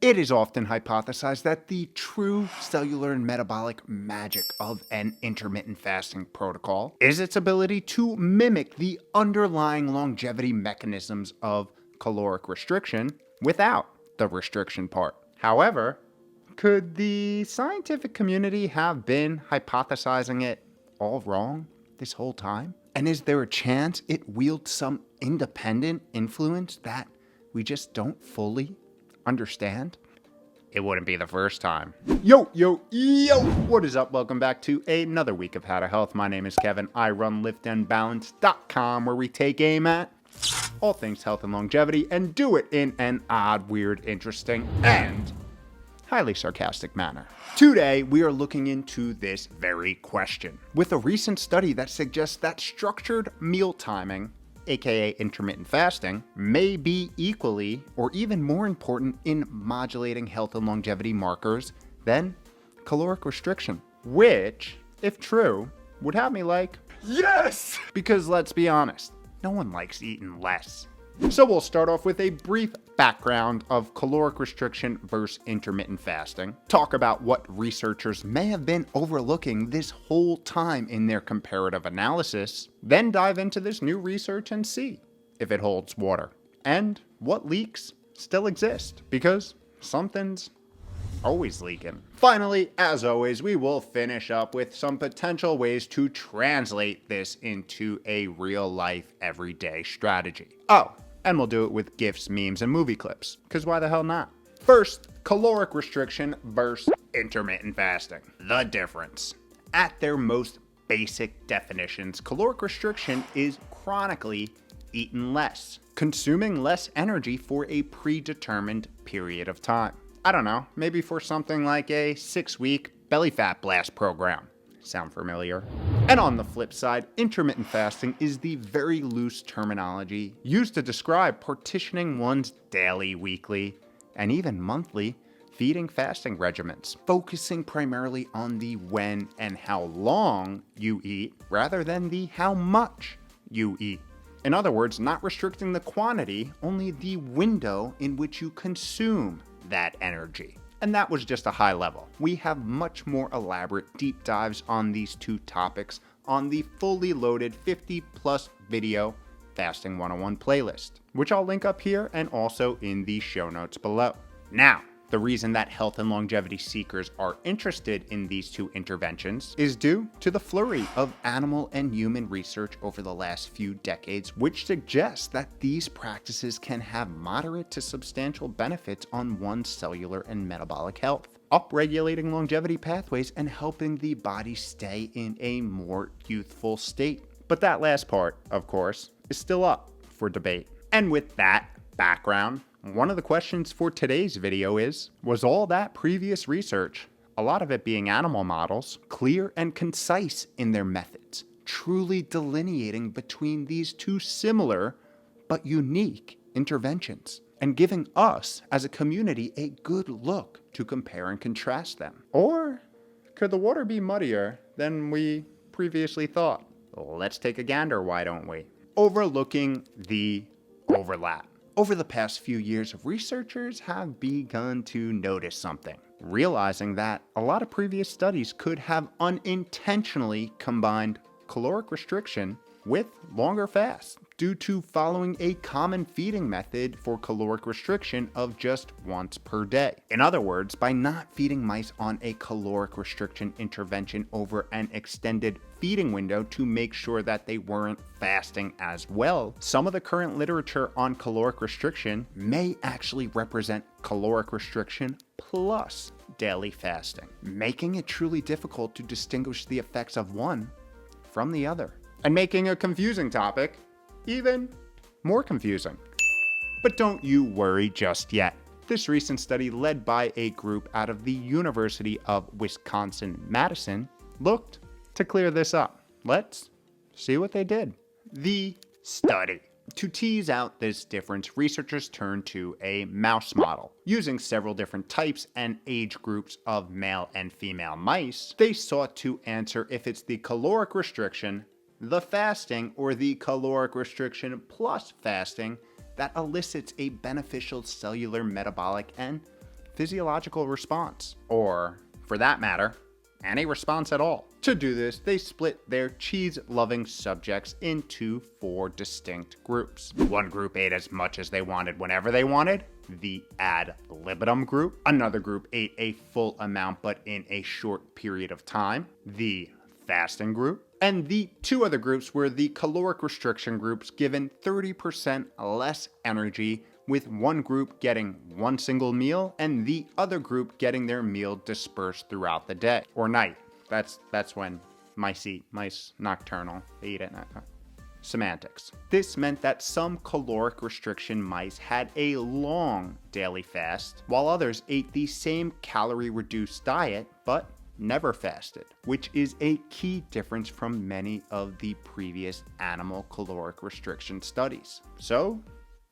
It is often hypothesized that the true cellular and metabolic magic of an intermittent fasting protocol is its ability to mimic the underlying longevity mechanisms of caloric restriction without the restriction part. However, could the scientific community have been hypothesizing it all wrong this whole time? And is there a chance it wields some independent influence that we just don't fully understand? It wouldn't be the first time. Yo, what is up? Welcome back to another week of How to Health. My name is Kevin. I run liftandbalance.com, where we take aim at all things health and longevity and do it in an odd, weird, interesting, and highly sarcastic manner. Today, we are looking into this very question with a recent study that suggests that structured meal timing, aka intermittent fasting, may be equally or even more important in modulating health and longevity markers than caloric restriction, which, if true, would have me like, yes! Because let's be honest, no one likes eating less. So we'll start off with a brief background of caloric restriction versus intermittent fasting, talk about what researchers may have been overlooking this whole time in their comparative analysis, then dive into this new research and see if it holds water, and what leaks still exist, because something's always leaking. Finally, as always, we will finish up with some potential ways to translate this into a real-life, everyday strategy. Oh, and we'll do it with GIFs, memes, and movie clips, because why the hell not? First, caloric restriction versus intermittent fasting. The difference. At their most basic definitions, caloric restriction is chronically eating less, consuming less energy for a predetermined period of time. I don't know, maybe for something like a 6-week belly fat blast program. Sound familiar? And on the flip side, intermittent fasting is the very loose terminology used to describe partitioning one's daily, weekly, and even monthly feeding fasting regimens, focusing primarily on the when and how long you eat rather than the how much you eat. In other words, not restricting the quantity, only the window in which you consume that energy. And that was just a high level. We have much more elaborate deep dives on these two topics on the fully loaded 50+ video Fasting 101 playlist, which I'll link up here and also in the show notes below. Now, the reason that health and longevity seekers are interested in these two interventions is due to the flurry of animal and human research over the last few decades, which suggests that these practices can have moderate to substantial benefits on one's cellular and metabolic health, upregulating longevity pathways and helping the body stay in a more youthful state. But that last part, of course, is still up for debate. And with that background, one of the questions for today's video is, was all that previous research, a lot of it being animal models, clear and concise in their methods, truly delineating between these two similar but unique interventions, and giving us as a community a good look to compare and contrast them? Or could the water be muddier than we previously thought? Let's take a gander, why don't we? Overlooking the overlap. Over the past few years, researchers have begun to notice something, realizing that a lot of previous studies could have unintentionally combined caloric restriction with longer fasts due to following a common feeding method for caloric restriction of just once per day. In other words, by not feeding mice on a caloric restriction intervention over an extended feeding window to make sure that they weren't fasting as well, some of the current literature on caloric restriction may actually represent caloric restriction plus daily fasting, making it truly difficult to distinguish the effects of one from the other, and making a confusing topic even more confusing. But don't you worry just yet. This recent study, led by a group out of the University of Wisconsin-Madison, looked to clear this up. Let's see what they did. The study. To tease out this difference, researchers turned to a mouse model. Using several different types and age groups of male and female mice, they sought to answer if it's the caloric restriction, the fasting, or the caloric restriction plus fasting that elicits a beneficial cellular, metabolic, and physiological response, or, for that matter, any response at all. To do this, they split their cheese-loving subjects into 4 distinct groups. One group ate as much as they wanted whenever they wanted, the ad libitum group. Another group ate a full amount but in a short period of time, the fasting group. And the 2 other groups were the caloric restriction groups, given 30% less energy, with one group getting one single meal and the other group getting their meal dispersed throughout the day or night. That's when mice eat. Mice nocturnal. They eat at night. Semantics. This meant that some caloric restriction mice had a long daily fast, while others ate the same calorie-reduced diet but never fasted, which is a key difference from many of the previous animal caloric restriction studies. So,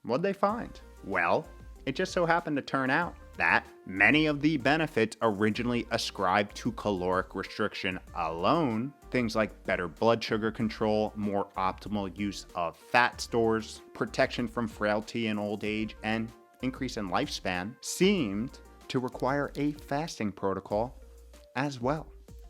what'd they find? Well, it just so happened to turn out that many of the benefits originally ascribed to caloric restriction alone, things like better blood sugar control, more optimal use of fat stores, protection from frailty and old age, and increase in lifespan, seemed to require a fasting protocol as well,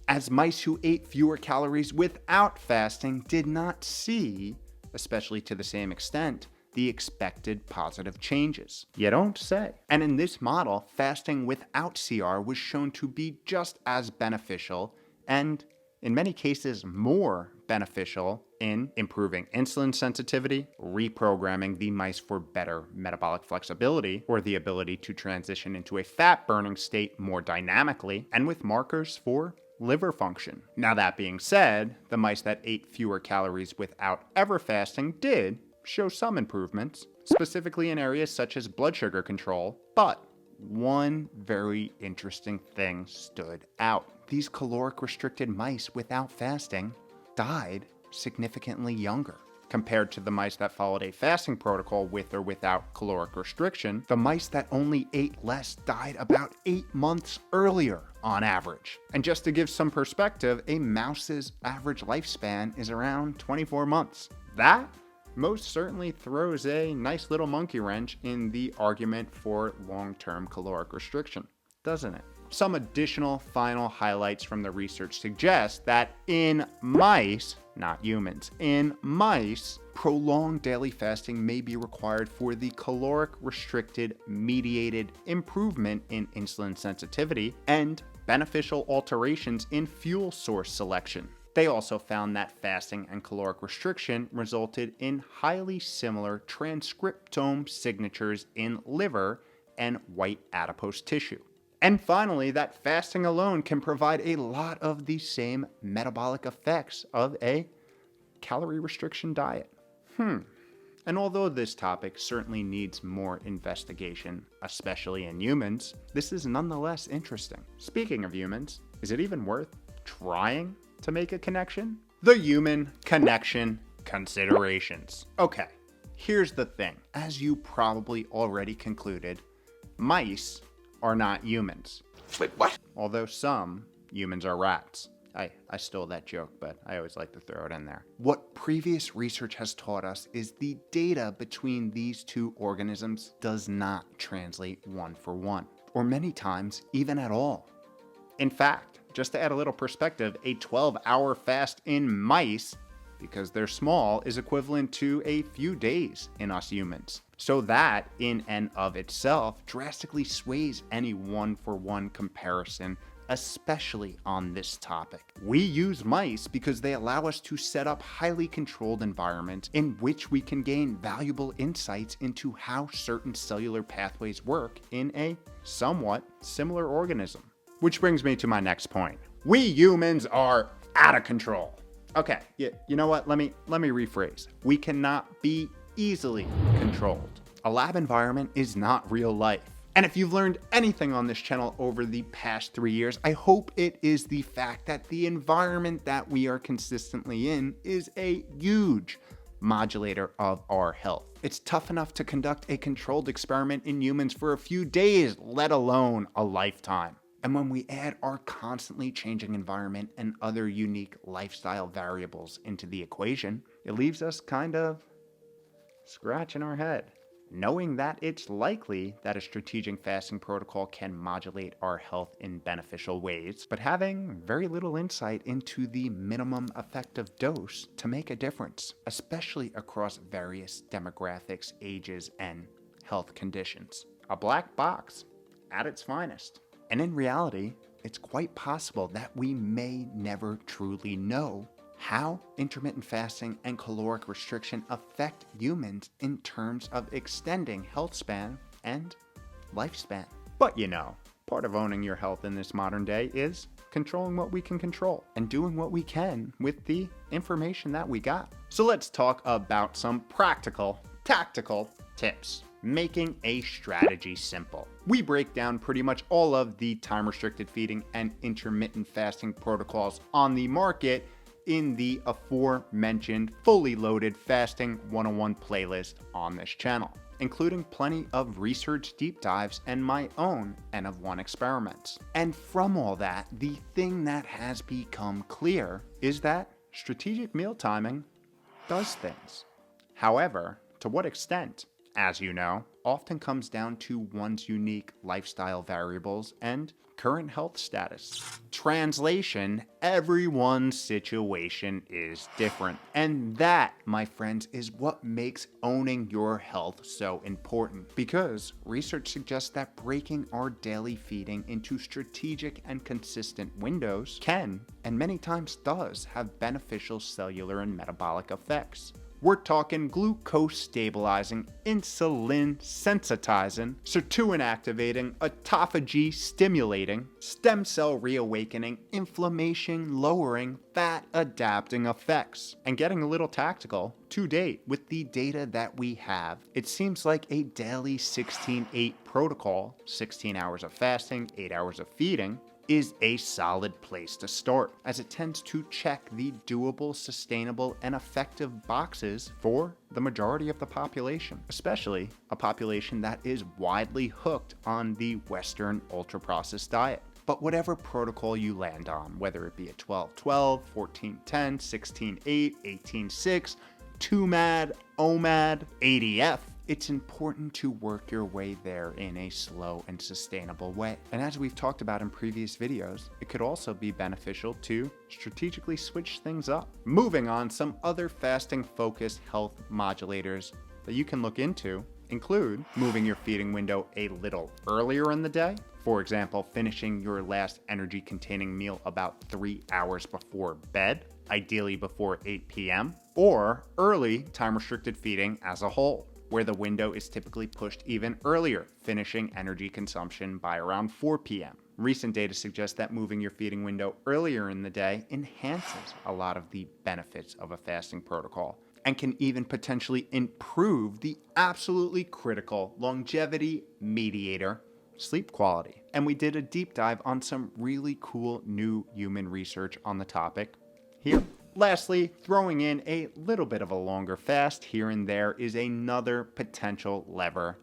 as mice who ate fewer calories without fasting did not see, especially to the same extent, the expected positive changes. You don't say. And in this model, fasting without CR was shown to be just as beneficial and, in many cases, more beneficial in improving insulin sensitivity, reprogramming the mice for better metabolic flexibility, or the ability to transition into a fat-burning state more dynamically, and with markers for liver function. Now, that being said, the mice that ate fewer calories without ever fasting did show some improvements, specifically in areas such as blood sugar control, but one very interesting thing stood out. These caloric restricted mice without fasting died significantly younger. Compared to the mice that followed a fasting protocol with or without caloric restriction, the mice that only ate less died about 8 months earlier on average. And just to give some perspective, a mouse's average lifespan is around 24 months. That most certainly throws a nice little monkey wrench in the argument for long-term caloric restriction, doesn't it? Some additional final highlights from the research suggest that in mice, not humans, in mice, prolonged daily fasting may be required for the caloric restricted mediated improvement in insulin sensitivity and beneficial alterations in fuel source selection. They also found that fasting and caloric restriction resulted in highly similar transcriptome signatures in liver and white adipose tissue. And finally, that fasting alone can provide a lot of the same metabolic effects of a calorie restriction diet. And although this topic certainly needs more investigation, especially in humans, this is nonetheless interesting. Speaking of humans, is it even worth trying to make a connection? The human connection considerations. Okay, here's the thing. As you probably already concluded, mice are not humans. Wait, what? Although some humans are rats. I stole that joke, but I always like to throw it in there. What previous research has taught us is the data between these 2 organisms does not translate one for one, or many times even at all. In fact, just to add a little perspective, a 12-hour fast in mice, because they're small, is equivalent to a few days in us humans. So that, in and of itself, drastically sways any one-for-one comparison, especially on this topic. We use mice because they allow us to set up highly controlled environments in which we can gain valuable insights into how certain cellular pathways work in a somewhat similar organism. Which brings me to my next point. We humans are out of control. Okay, you know what? Let me rephrase. We cannot be easily controlled. A lab environment is not real life. And if you've learned anything on this channel over the past 3 years, I hope it is the fact that the environment that we are consistently in is a huge modulator of our health. It's tough enough to conduct a controlled experiment in humans for a few days, let alone a lifetime. And when we add our constantly changing environment and other unique lifestyle variables into the equation, it leaves us kind of scratching our head. knowing that it's likely that a strategic fasting protocol can modulate our health in beneficial ways, but having very little insight into the minimum effective dose to make a difference, especially across various demographics, ages, and health conditions. A black box at its finest. And in reality, it's quite possible that we may never truly know how intermittent fasting and caloric restriction affect humans in terms of extending health span and lifespan. But part of owning your health in this modern day is controlling what we can control and doing what we can with the information that we got. So let's talk about some practical, tactical tips. Making a strategy simple. We break down pretty much all of the time-restricted feeding and intermittent fasting protocols on the market in the aforementioned fully loaded Fasting 101 playlist on this channel, including plenty of research deep dives and my own N of 1 experiments. And from all that, the thing that has become clear is that strategic meal timing does things. However, to what extent? As you know, often comes down to one's unique lifestyle variables and current health status. Translation, everyone's situation is different. And that, my friends, is what makes owning your health so important. Because research suggests that breaking our daily feeding into strategic and consistent windows can, and many times does, have beneficial cellular and metabolic effects. We're talking glucose stabilizing, insulin sensitizing, sirtuin activating, autophagy stimulating, stem cell reawakening, inflammation lowering, fat adapting effects. And getting a little tactical, to date, with the data that we have, it seems like a daily 16-8 protocol, 16 hours of fasting, 8 hours of feeding, is a solid place to start, as it tends to check the doable, sustainable, and effective boxes for the majority of the population, especially a population that is widely hooked on the Western ultra-processed diet. But whatever protocol you land on, whether it be a 12-12, 14-10, 16-8, 18-6, 2MAD, OMAD, ADF, it's important to work your way there in a slow and sustainable way. And as we've talked about in previous videos, it could also be beneficial to strategically switch things up. Moving on, some other fasting-focused health modulators that you can look into include moving your feeding window a little earlier in the day. For example, finishing your last energy-containing meal about 3 hours before bed, ideally before 8 p.m., or early time-restricted feeding as a whole, where the window is typically pushed even earlier, finishing energy consumption by around 4 p.m. Recent data suggests that moving your feeding window earlier in the day enhances a lot of the benefits of a fasting protocol and can even potentially improve the absolutely critical longevity mediator, sleep quality. And we did a deep dive on some really cool new human research on the topic here. Lastly, throwing in a little bit of a longer fast here and there is another potential lever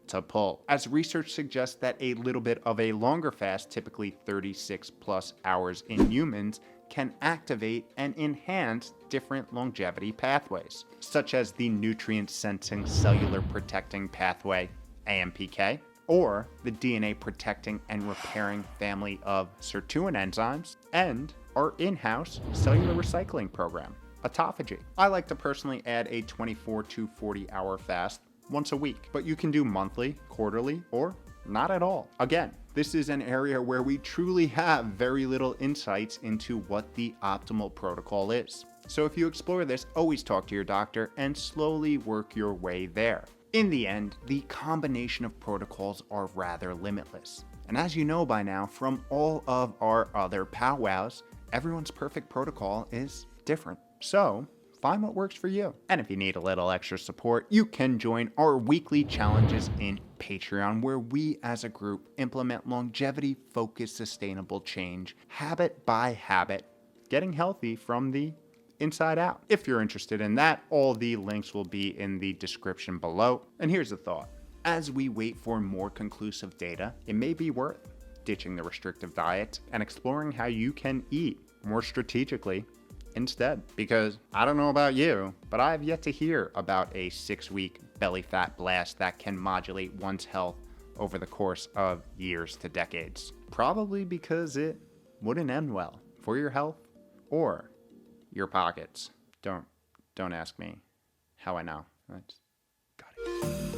to pull, as research suggests that a little bit of a longer fast, typically 36 plus hours in humans, can activate and enhance different longevity pathways, such as the nutrient sensing cellular protecting pathway, AMPK, or the DNA protecting and repairing family of sirtuin enzymes, and our in-house cellular recycling program, autophagy. I like to personally add a 24 to 40 hour fast once a week, but you can do monthly, quarterly, or not at all. Again, this is an area where we truly have very little insights into what the optimal protocol is. So if you explore this, always talk to your doctor and slowly work your way there. In the end, the combination of protocols are rather limitless. And as you know by now from all of our other powwows, everyone's perfect protocol is different. So find what works for you. And if you need a little extra support, you can join our weekly challenges in Patreon, where we as a group implement longevity-focused sustainable change, habit by habit, getting healthy from the inside out. If you're interested in that, all the links will be in the description below. And here's the thought. As we wait for more conclusive data, it may be worth ditching the restrictive diet and exploring how you can eat more strategically instead. Because I don't know about you, but I have yet to hear about a 6-week belly fat blast that can modulate one's health over the course of years to decades. Probably because it wouldn't end well for your health or your pockets. Don't ask me how I know. That's got it.